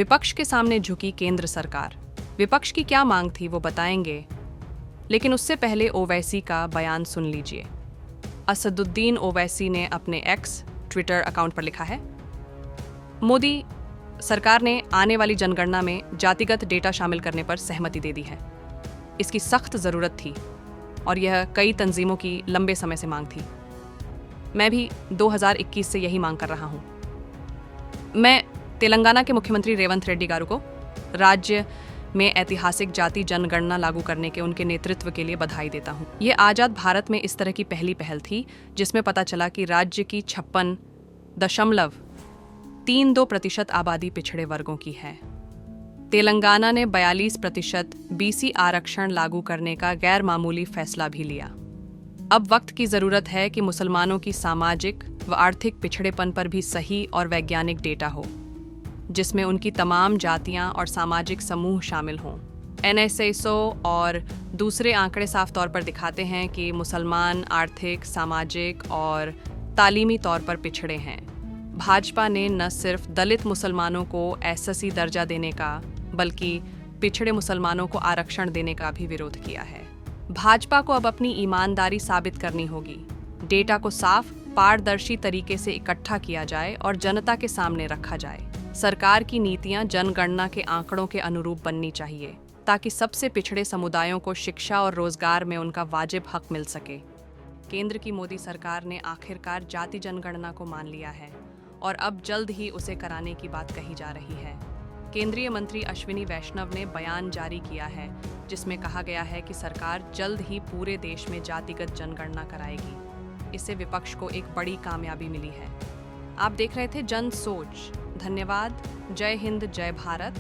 विपक्ष के सामने झुकी केंद्र सरकार। विपक्ष की क्या मांग थी वो बताएंगे, लेकिन उससे पहले ओवैसी का बयान सुन लीजिए। असदुद्दीन ओवैसी ने अपने एक्स ट्विटर अकाउंट पर लिखा है, मोदी सरकार ने आने वाली जनगणना में जातिगत डेटा शामिल करने पर सहमति दे दी है। इसकी सख्त ज़रूरत थी और यह कई तंजीमों की लंबे समय से मांग थी। मैं भी 2021 से यही मांग कर रहा हूँ। मैं तेलंगाना के मुख्यमंत्री रेवंत रेड्डी गारू को राज्य में ऐतिहासिक जाति जनगणना लागू करने के उनके नेतृत्व के लिए बधाई देता हूँ। ये आज़ाद भारत में इस तरह की पहली पहल थी जिसमें पता चला कि राज्य की 56.32% आबादी पिछड़े वर्गों की है। तेलंगाना ने 42% बीसी आरक्षण लागू करने का गैर मामूली फैसला भी लिया। अब वक्त की ज़रूरत है कि मुसलमानों की सामाजिक व आर्थिक पिछड़ेपन पर भी सही और वैज्ञानिक डेटा हो, जिसमें उनकी तमाम जातियां और सामाजिक समूह शामिल हों। NSSO और दूसरे आंकड़े साफ तौर पर दिखाते हैं कि मुसलमान आर्थिक, सामाजिक और तालीमी तौर पर पिछड़े हैं। भाजपा ने न सिर्फ दलित मुसलमानों को SSC दर्जा देने का, बल्कि पिछड़े मुसलमानों को आरक्षण देने का भी विरोध किया है। भाजपा को अब अपनी ईमानदारी साबित करनी होगी। डेटा को साफ, पारदर्शी तरीके से इकट्ठा किया जाए और जनता के सामने रखा जाए। सरकार की नीतियां जनगणना के आंकड़ों के अनुरूप बननी चाहिए, ताकि सबसे पिछड़े समुदायों को शिक्षा और रोजगार में उनका वाजिब हक मिल सके। केंद्र की मोदी सरकार ने आखिरकार जाति जनगणना को मान लिया है और अब जल्द ही उसे कराने की बात कही जा रही है। केंद्रीय मंत्री अश्विनी वैष्णव ने बयान जारी किया है, जिसमें कहा गया है कि सरकार जल्द ही पूरे देश में जातिगत जनगणना कराएगी। इससे विपक्ष को एक बड़ी कामयाबी मिली है। आप देख रहे थे जन सोच। धन्यवाद। जय हिंद, जय भारत।